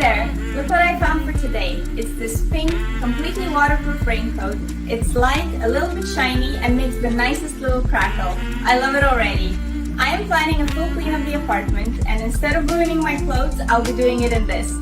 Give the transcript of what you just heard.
there! Look what I found for today. It's this pink, completely waterproof raincoat. It's light, a little bit shiny, and makes the nicest little crackle. I love it already. I am planning a full clean of the apartment, and instead of ruining my clothes, I'll be doing it in this.